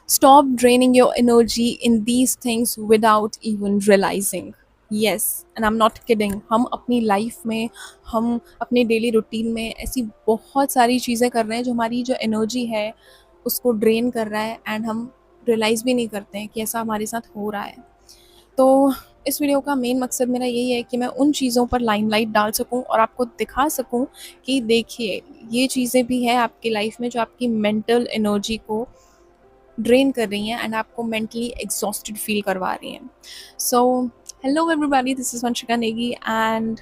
Stop draining your energy in these things without even realizing. Yes, and I'm not kidding. हम अपनी life में, हम अपने daily routine में ऐसी बहुत सारी चीज़ें कर रहे हैं जो हमारी जो एनर्जी है उसको ड्रेन कर रहा है, एंड हम रियलाइज़ भी नहीं करते हैं कि ऐसा हमारे साथ हो रहा है। तो इस वीडियो का मेन मकसद मेरा यही है कि मैं उन चीज़ों पर लाइमलाइट डाल सकूं और आपको दिखा सकूं कि देखिए, ये चीज़ें भी हैं आपकी लाइफ में जो आपकी मेंटल एनर्जी को ड्रेन कर रही हैं एंड आपको मेंटली एग्जॉस्टेड फील करवा रही हैं। So hello everybody, this is Vanshika Negi, and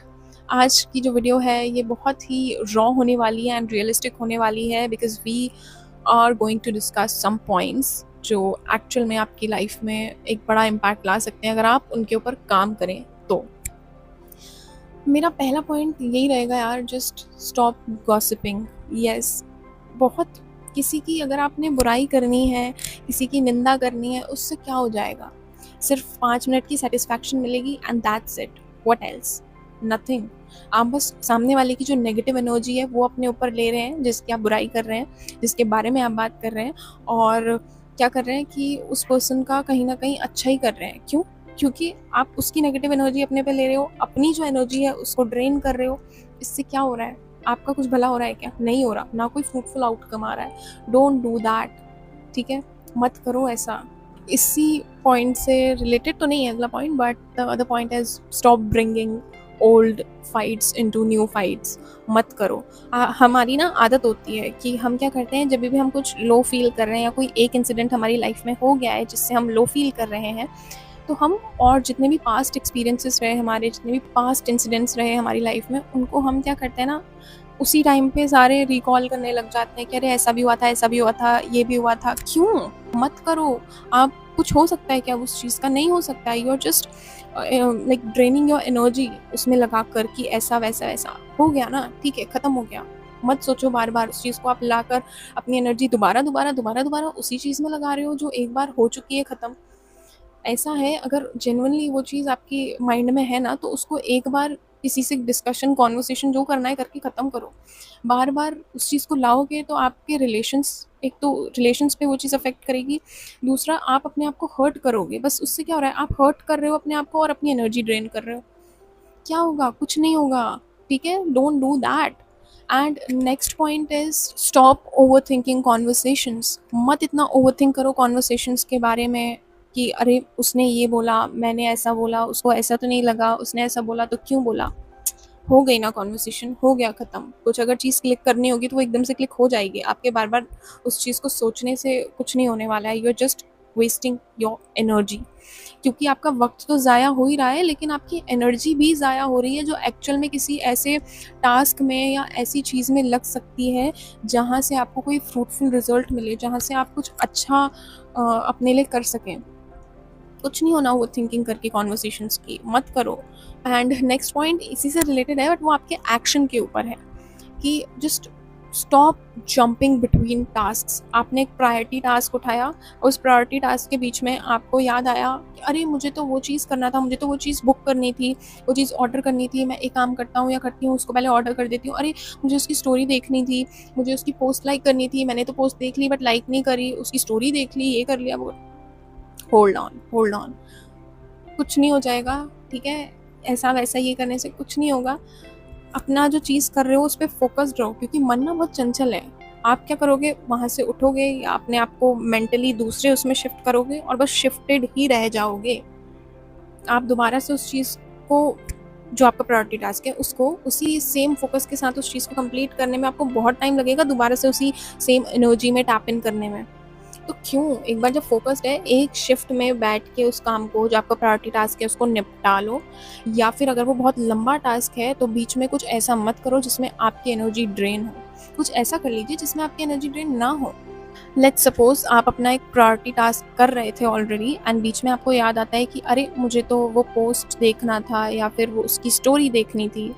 आज की जो वीडियो है ये बहुत ही रॉ होने वाली है एंड रियलिस्टिक होने वाली है, because we are going to discuss some points जो एक्चुअल में आपकी लाइफ में एक बड़ा इम्पैक्ट ला सकते हैं अगर आप उनके ऊपर काम करें तो। मेरा पहला पॉइंट यही रहेगा यार, जस्ट स्टॉप गॉसिपिंग। यस, बहुत किसी की अगर आपने बुराई करनी है, किसी की निंदा करनी है, उससे क्या हो जाएगा? सिर्फ 5 मिनट की सेटिस्फैक्शन मिलेगी and that's it. What else? Nothing. आप बस सामने वाले की जो नेगेटिव एनर्जी है वो अपने ऊपर ले रहे हैं, जिसकी आप बुराई कर रहे हैं, जिसके बारे में आप बात कर रहे हैं, और क्या कर रहे हैं कि उस पर्सन का कहीं ना कहीं अच्छा ही कर रहे हैं। क्यों? क्योंकि आप उसकी नेगेटिव एनर्जी अपने पे ले रहे हो, अपनी जो एनर्जी है उसको ड्रेन कर रहे हो। इससे क्या हो रहा है? आपका कुछ भला हो रहा है क्या? नहीं हो रहा, ना कोई फ्रूटफुल आउटकम आ रहा है। डोंट डू दैट, ठीक है? मत करो ऐसा। इसी पॉइंट से रिलेटेड तो नहीं है अगला point, but the other point is stop bringing old fights into new fights. मत करो। हमारी ना आदत होती है कि हम क्या करते हैं, जब भी हम कुछ लो फील कर रहे हैं या कोई एक इंसिडेंट हमारी लाइफ में हो गया है जिससे हम लो फील कर रहे हैं, तो हम और जितने भी पास्ट एक्सपीरियंसेस रहे हमारे, जितने भी पास्ट इंसिडेंट्स रहे हमारी लाइफ में, उनको हम क्या करते हैं ना, उसी टाइम पे सारे रिकॉल करने लग जाते हैं कि अरे ऐसा भी हुआ था, ऐसा भी हुआ था, ये भी हुआ था। क्यों? मत करो। आप कुछ हो सकता है क्या उस चीज़ का? नहीं हो सकता है। You are just like draining your energy उसमें लगा कर कि ऐसा वैसा वैसा हो गया ना, ठीक है, ख़त्म हो गया। मत सोचो बार बार उस चीज़ को आप लाकर अपनी एनर्जी दोबारा दोबारा दोबारा दोबारा उसी चीज़ में लगा रहे हो जो एक बार हो चुकी है ख़त्म। ऐसा है, अगर जेन्युइनली वो चीज़ आपकी माइंड में है ना, तो उसको एक बार किसी से डिस्कशन, कॉन्वर्सेशन जो करना है करके ख़त्म करो। बार बार उस चीज़ को लाओगे तो आपके रिलेशंस, एक तो रिलेशंस पे वो चीज़ अफेक्ट करेगी, दूसरा आप अपने आप को हर्ट करोगे। बस उससे क्या हो रहा है, आप हर्ट कर रहे हो अपने आप को और अपनी एनर्जी ड्रेन कर रहे हो। क्या होगा? कुछ नहीं होगा, ठीक है? Don't do that. And next point is stop over thinking conversations. मत इतना ओवर थिंक करो कॉन्वर्सेशंस के बारे में कि अरे उसने ये बोला, मैंने ऐसा बोला, उसको ऐसा तो नहीं लगा, उसने ऐसा बोला तो क्यों बोला। हो गई ना कॉन्वर्सेशन, हो गया ख़त्म। कुछ अगर चीज़ क्लिक करनी होगी तो वो एकदम से क्लिक हो जाएगी। आपके बार बार उस चीज़ को सोचने से कुछ नहीं होने वाला है। You are just wasting your energy, क्योंकि आपका वक्त तो ज़ाया हो ही रहा है, लेकिन आपकी एनर्जी भी ज़ाया हो रही है जो एक्चुअल में किसी ऐसे टास्क में या ऐसी चीज़ में लग सकती है जहाँ से आपको कोई फ्रूटफुल रिजल्ट मिले, जहाँ से आप कुछ अच्छा अपने लिए कर सकें। कुछ नहीं होना वो थिंकिंग करके कॉन्वर्सेशंस की। मत करो। एंड नेक्स्ट पॉइंट इसी से रिलेटेड है, बट वो आपके एक्शन के ऊपर है कि just stop jumping between tasks. आपने एक प्रायोरिटी टास्क उठाया, उस प्रायोरिटी टास्क के बीच में आपको याद आया कि अरे मुझे तो वो चीज़ करना था, मुझे तो वो चीज़ बुक करनी थी, वो चीज़ ऑर्डर करनी थी। मैं एक काम करता हूँ या करती हूँ, उसको पहले ऑर्डर कर देती हूँ। अरे मुझे उसकी स्टोरी देखनी थी, मुझे उसकी पोस्ट लाइक करनी थी, मैंने तो पोस्ट देख ली बट लाइक नहीं करी, उसकी स्टोरी देख ली, ये कर लिया वो। Hold on, hold on. कुछ नहीं हो जाएगा, ठीक है? ऐसा वैसा ये करने से कुछ नहीं होगा। अपना जो चीज़ कर रहे हो उस पे फोकस्ड रहो, क्योंकि मन ना बहुत चंचल है। आप क्या करोगे, वहाँ से उठोगे या अपने आप को मेंटली दूसरे उसमें शिफ्ट करोगे और बस शिफ्टेड ही रह जाओगे। आप दोबारा से उस चीज़ को, जो आपका प्रायोरिटी टास्क है, उसको उसी सेम फोकस के साथ उस चीज़ को कंप्लीट करने में आपको बहुत टाइम लगेगा, दोबारा से उसी सेम एनर्जी में टैप इन करने में। तो क्यों, एक बार जब फोकस्ड है, एक शिफ्ट में बैठ के उस काम को, जो आपका प्रायोरिटी टास्क है, उसको निपटा लो। या फिर अगर वो बहुत लंबा टास्क है तो बीच में कुछ ऐसा मत करो जिसमें आपकी एनर्जी ड्रेन हो। कुछ ऐसा कर लीजिए जिसमें आपकी एनर्जी ड्रेन ना हो। लेट्स सपोज आप अपना एक प्रायोरिटी टास्क कर रहे थे ऑलरेडी, एंड बीच में आपको याद आता है कि अरे मुझे तो वो पोस्ट देखना था, या फिर वो उसकी स्टोरी देखनी थी,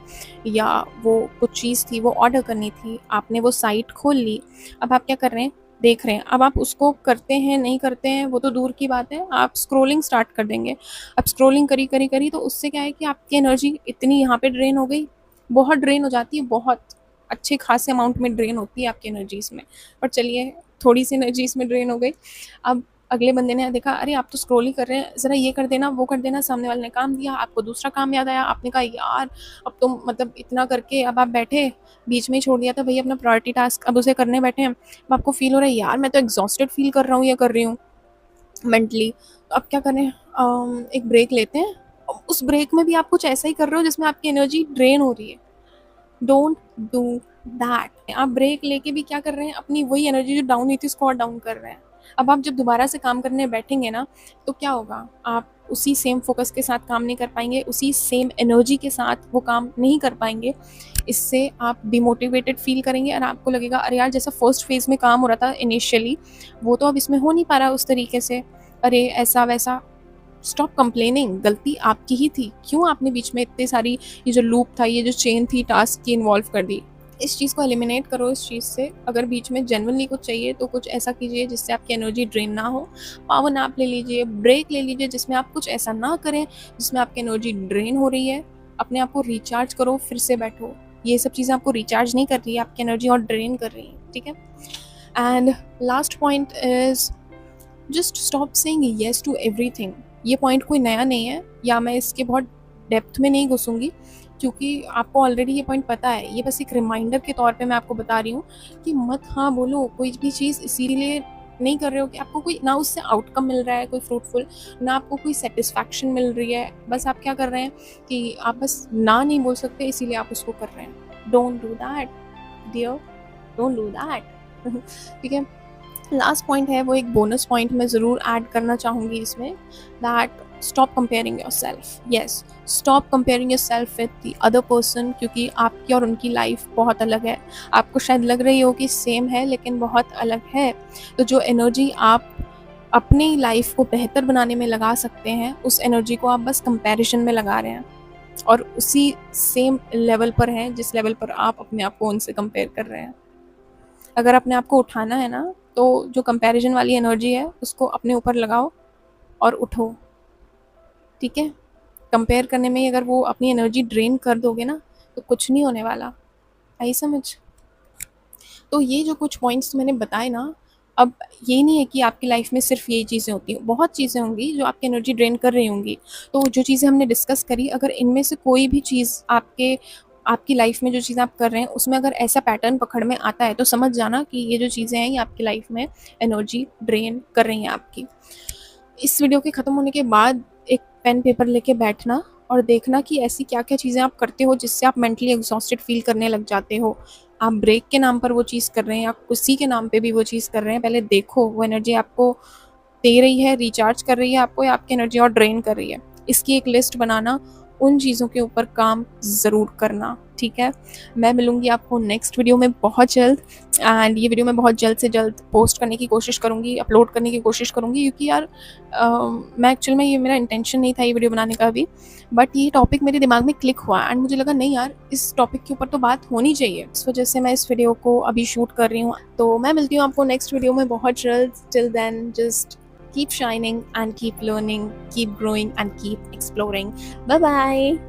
या वो कुछ चीज़ थी वो ऑर्डर करनी थी। आपने वो साइट खोल ली, अब आप क्या कर रहे हैं, देख रहे हैं। अब आप उसको करते हैं नहीं करते हैं वो तो दूर की बात है, आप स्क्रोलिंग स्टार्ट कर देंगे। अब स्क्रोलिंग करी करी करी तो उससे क्या है कि आपकी एनर्जी इतनी यहाँ पे ड्रेन हो गई, बहुत ड्रेन हो जाती है, बहुत अच्छे खासे अमाउंट में ड्रेन होती है आपकी एनर्जी इसमें। पर चलिए, थोड़ी सी एनर्जी इसमें ड्रेन हो गई। अब अगले बंदे ने देखा, अरे आप तो स्क्रॉल ही कर रहे हैं, ज़रा ये कर देना, वो कर देना, सामने वाले ने काम दिया, आपको दूसरा काम याद आया, आपने कहा यार अब तो मतलब इतना करके अब आप बैठे, बीच में ही छोड़ दिया था भई अपना प्रायोरिटी टास्क, अब उसे करने बैठे हैं। अब आपको फ़ील हो रहा है यार मैं तो एग्ज़ॉस्टेड फ़ील कर रहा हूँ या कर रही हूँ मेंटली, तो अब क्या करें? एक ब्रेक लेते हैं। उस ब्रेक में भी आप कुछ ऐसा ही कर रहे हो जिसमें आपकी एनर्जी ड्रेन हो रही है। Don't do that. आप ब्रेक लेके भी क्या कर रहे हैं, अपनी वही एनर्जी जो डाउन हुई थी उसको और डाउन कर रहे हैं। अब आप जब दोबारा से काम करने बैठेंगे ना, तो क्या होगा, आप उसी सेम फोकस के साथ काम नहीं कर पाएंगे, उसी सेम एनर्जी के साथ वो काम नहीं कर पाएंगे। इससे आप डिमोटिवेटेड फील करेंगे और आपको लगेगा अरे यार जैसा फर्स्ट फेज में काम हो रहा था इनिशियली, वो तो अब इसमें हो नहीं पा रहा उस तरीके से, अरे ऐसा वैसा। स्टॉप कंप्लेनिंग, गलती आपकी ही थी, क्यों आपने बीच में इतने सारी ये जो लूप था, ये जो चेन थी टास्क की इन्वॉल्व कर दी। इस चीज़ को एलिमिनेट करो इस चीज़ से। अगर बीच में जेन्युइनली कुछ चाहिए तो कुछ ऐसा कीजिए जिससे आपकी एनर्जी ड्रेन ना हो। पावर नैप ले लीजिए, ब्रेक ले लीजिए, जिसमें आप कुछ ऐसा ना करें जिसमें आपकी एनर्जी ड्रेन हो रही है। अपने आप को रिचार्ज करो, फिर से बैठो। ये सब चीज़ें आपको रिचार्ज नहीं कर रही है, आपकी एनर्जी और ड्रेन कर रही है, ठीक है। And last point is just stop saying yes to everything. ये पॉइंट कोई नया नहीं है, या मैं इसके बहुत डेप्थ में नहीं घुसूंगी क्योंकि आपको ऑलरेडी ये पॉइंट पता है। ये बस एक रिमाइंडर के तौर पे मैं आपको बता रही हूँ कि मत हाँ बोलो कोई भी चीज़ इसीलिए नहीं कर रहे हो कि आपको कोई ना उससे आउटकम मिल रहा है कोई फ्रूटफुल, ना आपको कोई सेटिस्फैक्शन मिल रही है। बस आप क्या कर रहे हैं कि आप बस ना नहीं बोल सकते, इसीलिए आप उसको कर रहे हैं। Don't do that dear, don't do that. ठीक है। लास्ट पॉइंट है वो एक बोनस पॉइंट मैं ज़रूर ऐड करना चाहूँगी इसमें, that stop comparing your self. Yes, stop comparing your self with the other person, क्योंकि आपकी और उनकी लाइफ बहुत अलग है। आपको शायद लग रही हो कि सेम है लेकिन बहुत अलग है। तो जो एनर्जी आप अपनी लाइफ को बेहतर बनाने में लगा सकते हैं, उस एनर्जी को आप बस कंपैरिजन में लगा रहे हैं और उसी सेम लेवल पर हैं जिस लेवल पर आप अपने आप को उनसे कंपेयर कर रहे हैं। अगर अपने आप को उठाना है ना, तो जो कंपैरिजन वाली एनर्जी है उसको अपने ऊपर लगाओ और उठो, ठीक है। कंपेयर करने में अगर वो अपनी एनर्जी ड्रेन कर दोगे ना, तो कुछ नहीं होने वाला। आई समझ? तो ये जो कुछ पॉइंट्स मैंने बताए ना, अब ये नहीं है कि आपकी लाइफ में सिर्फ यही चीज़ें होती हैं, बहुत चीज़ें होंगी जो आपकी एनर्जी ड्रेन कर रही होंगी। तो जो चीज़ें हमने डिस्कस करी, अगर इनमें से कोई भी चीज़ आपकी लाइफ में जो चीज़ आप कर रहे हैं उसमें अगर ऐसा पैटर्न पकड़ में आता है, तो समझ जाना कि ये जो चीज़ें हैं ये आपकी लाइफ में एनर्जी ड्रेन कर रही हैं आपकी। इस वीडियो के ख़त्म होने के बाद एक पेन पेपर लेके बैठना और देखना कि ऐसी क्या क्या चीज़ें आप करते हो जिससे आप मेंटली एग्जॉस्टेड फील करने लग जाते हो। आप ब्रेक के नाम पर वो चीज़ कर रहे हैं या किसी के नाम पे भी वो चीज़ कर रहे हैं, पहले देखो वो एनर्जी आपको दे रही है, रिचार्ज कर रही है आपको, या आपकी एनर्जी और ड्रेन कर रही है। इसकी एक लिस्ट बनाना, उन चीज़ों के ऊपर काम ज़रूर करना, ठीक है। मैं मिलूँगी आपको नेक्स्ट वीडियो में बहुत जल्द, एंड ये वीडियो मैं बहुत जल्द से जल्द पोस्ट करने की कोशिश करूँगी, अपलोड करने की कोशिश करूँगी, क्योंकि यार मैं एक्चुअल में ये मेरा इंटेंशन नहीं था ये वीडियो बनाने का भी, बट ये टॉपिक मेरे दिमाग में क्लिक हुआ एंड मुझे लगा नहीं यार इस टॉपिक के ऊपर तो बात होनी चाहिए। इस वजह से मैं इस वीडियो को अभी शूट कर रही हूँ। तो मैं मिलती हूँ आपको नेक्स्ट वीडियो में बहुत जल्द। Till then just keep shining and keep learning, keep growing and keep exploring. Bye bye.